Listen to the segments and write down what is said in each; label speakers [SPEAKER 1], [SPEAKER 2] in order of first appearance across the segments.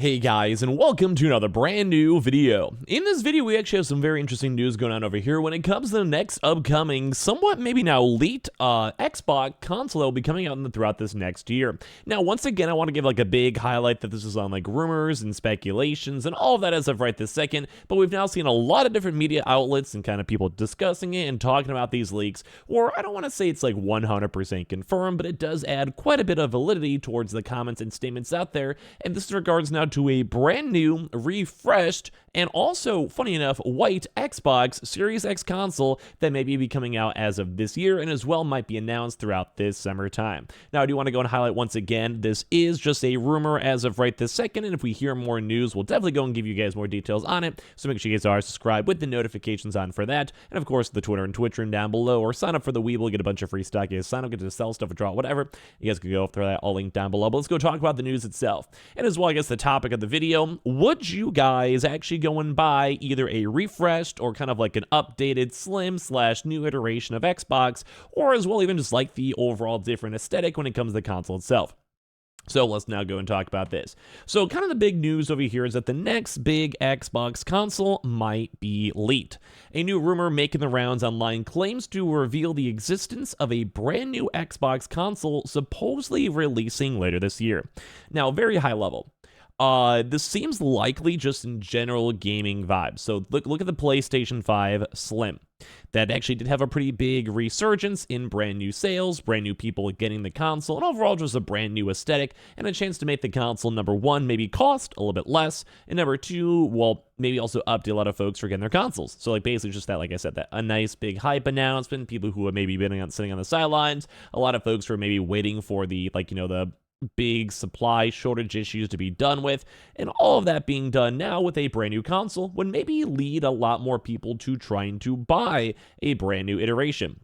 [SPEAKER 1] Hey guys, and welcome to another brand new video. In this video, we actually have some very interesting news going on over here when it comes to the next upcoming, somewhat maybe now leaked Xbox console that will be coming out throughout this next year. Now, once again, I want to give like a big highlight that this is on like rumors and speculations and all of that as of right this second, but we've now seen a lot of different media outlets and kind of people discussing it and talking about these leaks, or I don't want to say it's like 100% confirmed, but it does add quite a bit of validity towards the comments and statements out there, and this regards now to a brand new, refreshed, and also, funny enough, white Xbox Series X console that may be coming out as of this year and as well might be announced throughout this summertime. Now, I do want to go and highlight once again, this is just a rumor as of right this second, and if we hear more news, we'll definitely go and give you guys more details on it, so make sure you guys are subscribed with the notifications on for that, and of course, the Twitter and Twitch room down below, or sign up for the Weeble, get a bunch of free stock, you guys sign up, get to sell stuff, draw, whatever, you guys can go through that all linked down below, but let's go talk about the news itself. And as well, I guess the topic of the video, would you guys actually go and buy either a refreshed or kind of like an updated slim / new iteration of Xbox, or as well even just like the overall different aesthetic when it comes to the console itself? So let's now go and talk about this. So kind of the big news over here is that the next big Xbox console might be leaked. A new rumor making the rounds online claims to reveal the existence of a brand new Xbox console supposedly releasing later this year. Now, very high level. This seems likely just in general gaming vibes. So look at the PlayStation 5 Slim. That actually did have a pretty big resurgence in brand new sales, brand new people getting the console, and overall just a brand new aesthetic, and a chance to make the console, number one, maybe cost a little bit less, and number two, well, maybe also update a lot of folks for getting their consoles. So like basically just that, like I said, that a nice big hype announcement, people who have maybe been sitting on the sidelines, a lot of folks who are maybe waiting for the, like, you know, the big supply shortage issues to be done with, and all of that being done now with a brand new console would maybe lead a lot more people to trying to buy a brand new iteration.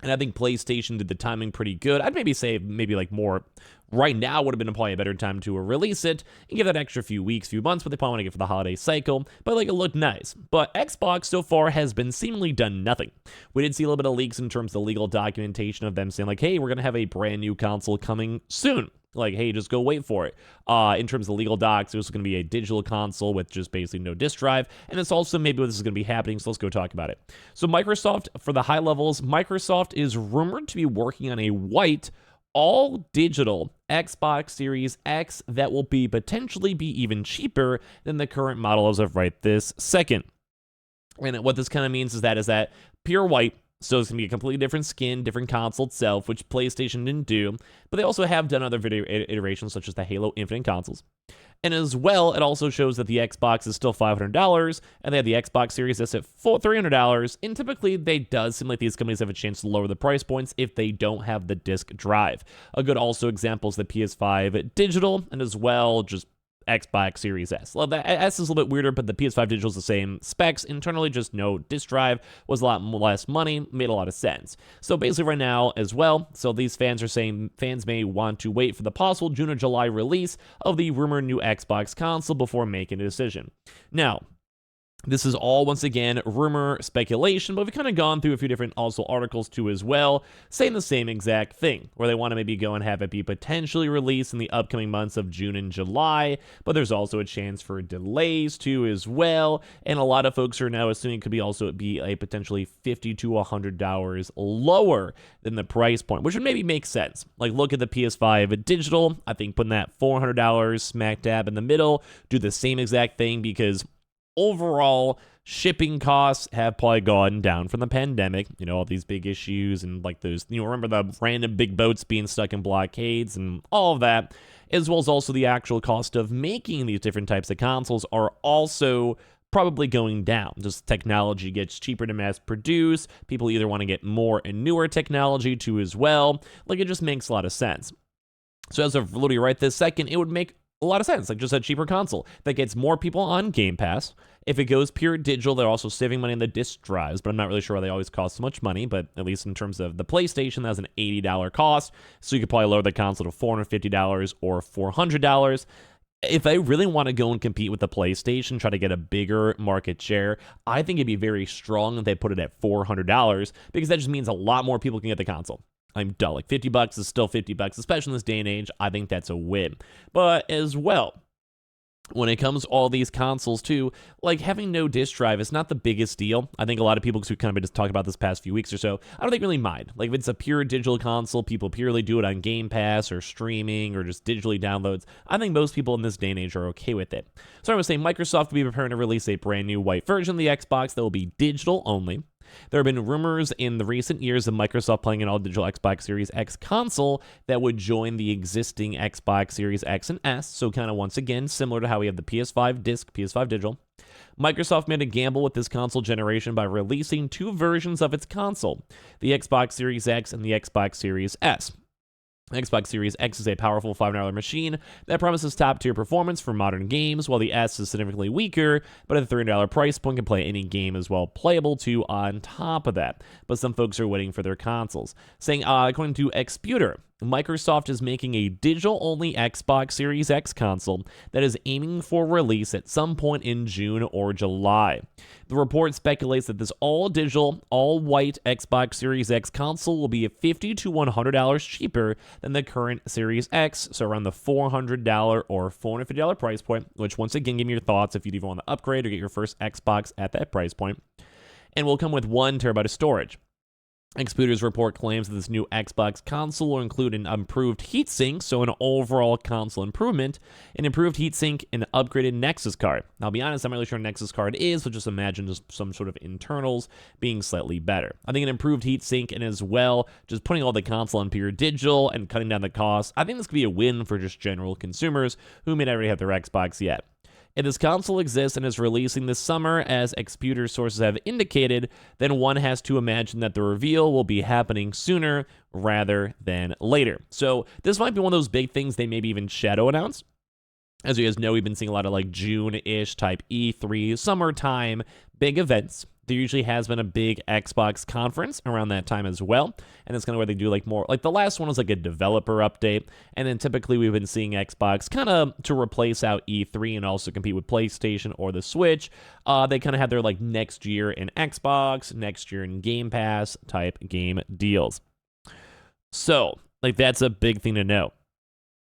[SPEAKER 1] And I think PlayStation did the timing pretty good. I'd maybe say maybe like more right now would have been probably a better time to release it and give that extra few weeks, few months, but they probably want to get for the holiday cycle. But like it looked nice. But Xbox so far has been seemingly done nothing. We did see a little bit of leaks in terms of the legal documentation of them saying like, hey, we're going to have a brand new console coming soon. Like, hey, just go wait for it. In terms of the legal docs, there's going to be a digital console with just basically no disk drive, and it's also maybe this is going to be happening, so let's go talk about it. So Microsoft, for the high levels, Microsoft is rumored to be working on a white, all-digital Xbox Series X that will potentially be even cheaper than the current model as of right this second. And what this kind of means is that pure white, so it's going to be a completely different skin, different console itself, which PlayStation didn't do, but they also have done other video iterations such as the Halo Infinite consoles. And as well, it also shows that the Xbox is still $500, and they have the Xbox Series S at $300, and typically they does seem like these companies have a chance to lower the price points if they don't have the disc drive. A good also example is the PS5 Digital, and as well, just Xbox Series S. Well, the S is a little bit weirder, but the PS5 Digital is the same specs. Internally, just no disk drive, was a lot less money, made a lot of sense. So basically right now as well, so these fans are saying fans may want to wait for the possible June or July release of the rumored new Xbox console before making a decision. Now, this is all, once again, rumor, speculation, but we've kind of gone through a few different also articles too as well, saying the same exact thing, where they want to maybe go and have it be potentially released in the upcoming months of June and July, but there's also a chance for delays too as well, and a lot of folks are now assuming it could be a potentially $50 to $100 lower than the price point, which would maybe make sense. Like, look at the PS5 Digital, I think putting that $400 smack dab in the middle, do the same exact thing, because overall, shipping costs have probably gone down from the pandemic. You know, all these big issues and like those, you know, remember the random big boats being stuck in blockades and all of that, as well as also the actual cost of making these different types of consoles are also probably going down. Just technology gets cheaper to mass produce. People either want to get more and newer technology too as well. Like, it just makes a lot of sense. So as of literally right this second, it would make a lot of sense, like just a cheaper console that gets more people on Game Pass. If it goes pure digital, they're also saving money on the disc drives, but I'm not really sure why they always cost so much money, but at least in terms of the PlayStation, that's an $80 cost, so you could probably lower the console to $450 or $400. If they really want to go and compete with the PlayStation, try to get a bigger market share, I think it'd be very strong if they put it at $400, because that just means a lot more people can get the console. I'm dull. Like, $50 is still $50, especially in this day and age. I think that's a win. But as well, when it comes to all these consoles too, like having no disk drive is not the biggest deal. I think a lot of people, because we've kind of been just talking about this past few weeks or so, I don't think really mind. Like if it's a pure digital console, people purely do it on Game Pass or streaming or just digitally downloads. I think most people in this day and age are okay with it. So I was saying Microsoft will be preparing to release a brand new white version of the Xbox that will be digital only. There have been rumors in the recent years of Microsoft playing an all-digital Xbox Series X console that would join the existing Xbox Series X and S, so kind of once again, similar to how we have the PS5 disc, PS5 Digital. Microsoft made a gamble with this console generation by releasing two versions of its console, the Xbox Series X and the Xbox Series S. Xbox Series X is a powerful $500 machine that promises top-tier performance for modern games, while the S is significantly weaker, but at a $300 price point can play any game as well playable too on top of that. But some folks are waiting for their consoles, saying, according to Xputer, Microsoft is making a digital-only Xbox Series X console that is aiming for release at some point in June or July. The report speculates that this all-digital, all-white Xbox Series X console will be $50 to $100 cheaper than the current Series X, so around the $400 or $450 price point, which once again, give me your thoughts if you'd even want to upgrade or get your first Xbox at that price point, and will come with 1 terabyte of storage. Xputer's report claims that this new Xbox console will include an improved heatsink, so an overall console improvement, an improved heatsink, and an upgraded Nexus card. Now, I'll be honest, I'm not really sure what a Nexus card is, so just imagine just some sort of internals being slightly better. I think an improved heatsink and as well, just putting all the console on pure digital and cutting down the cost, I think this could be a win for just general consumers who may not already have their Xbox yet. If this console exists and is releasing this summer, as Xputer sources have indicated, then one has to imagine that the reveal will be happening sooner rather than later. So this might be one of those big things they maybe even shadow announce. As you guys know, we've been seeing a lot of like June-ish type E3, summertime, big events. There usually has been a big Xbox conference around that time as well, and it's kind of where they do like more, like the last one was like a developer update, and then typically we've been seeing Xbox kind of to replace out E3 and also compete with PlayStation or the Switch. They kind of have their like next year in Xbox, next year in Game Pass type game deals. So like that's a big thing to know.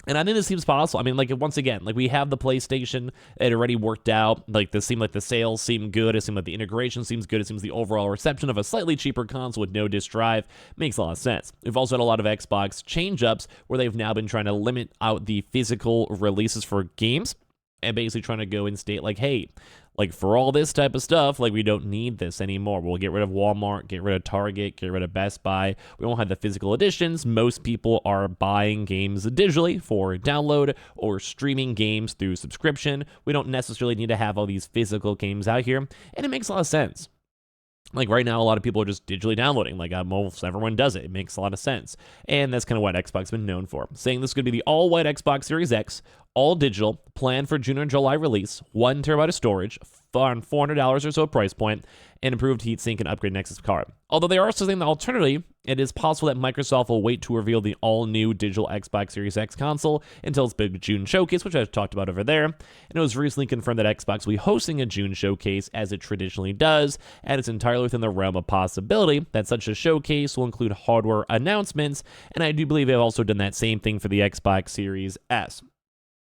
[SPEAKER 1] And I think this seems possible. I mean, like, once again, like, we have the PlayStation. It already worked out. Like, this seemed like the sales seem good. It seemed like the integration seems good. It seems the overall reception of a slightly cheaper console with no disc drive makes a lot of sense. We've also had a lot of Xbox change-ups where they've now been trying to limit out the physical releases for games and basically trying to go and state, like, hey, like, for all this type of stuff, like, we don't need this anymore. We'll get rid of Walmart, get rid of Target, get rid of Best Buy. We won't have the physical editions. Most people are buying games digitally for download or streaming games through subscription. We don't necessarily need to have all these physical games out here, and it makes a lot of sense. Like right now, a lot of people are just digitally downloading. Like almost everyone does it. It makes a lot of sense. And that's kind of what Xbox has been known for. Saying this is going to be the all-white Xbox Series X, all digital, planned for June or July release, 1 terabyte of storage, on $400 or so price point, and improved heatsink and upgrade Nexus card. Although they are also saying that alternatively, it is possible that Microsoft will wait to reveal the all-new digital Xbox Series X console until its big June showcase, which I've talked about over there. And it was recently confirmed that Xbox will be hosting a June showcase, as it traditionally does, and it's entirely within the realm of possibility that such a showcase will include hardware announcements, and I do believe they've also done that same thing for the Xbox Series S.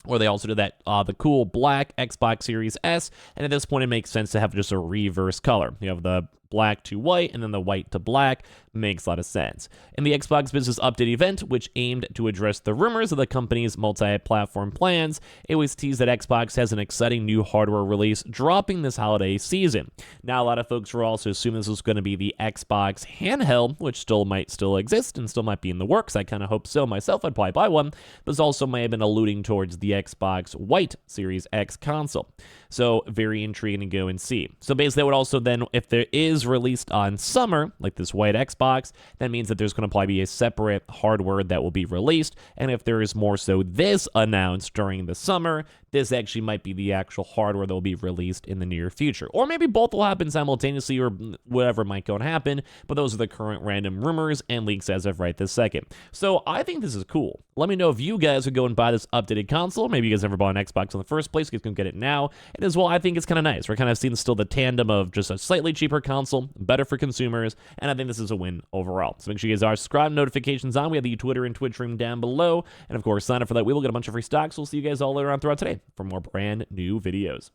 [SPEAKER 1] Or they also did that, the cool black Xbox Series S, and at this point it makes sense to have just a reverse color. You have the black to white, and then the white to black. Makes a lot of sense. In the Xbox Business Update event, which aimed to address the rumors of the company's multi-platform plans, it was teased that Xbox has an exciting new hardware release dropping this holiday season. Now, a lot of folks were also assuming this was going to be the Xbox handheld, which might still exist and still might be in the works. I kind of hope so myself. I'd probably buy one. This also may have been alluding towards the Xbox White Series X console. So, very intriguing to go and see. So, basically, that would also then, if there is released on summer, like this white Xbox, that means that there's going to probably be a separate hardware that will be released, and if there is more so this announced during the summer, this actually might be the actual hardware that will be released in the near future. Or maybe both will happen simultaneously, or whatever might go and happen, but those are the current random rumors and leaks as of right this second. So I think this is cool. Let me know if you guys would go and buy this updated console. Maybe you guys never bought an Xbox in the first place, you guys can get it now. And as well, I think it's kind of nice. We're kind of seeing still the tandem of just a slightly cheaper console console, better for consumers, and I think this is a win overall. So make sure you guys are subscribed, notifications on. We have the Twitter and Twitch stream down below, and of course, sign up for that. We will get a bunch of free stocks. We'll see you guys all later on throughout today for more brand new videos.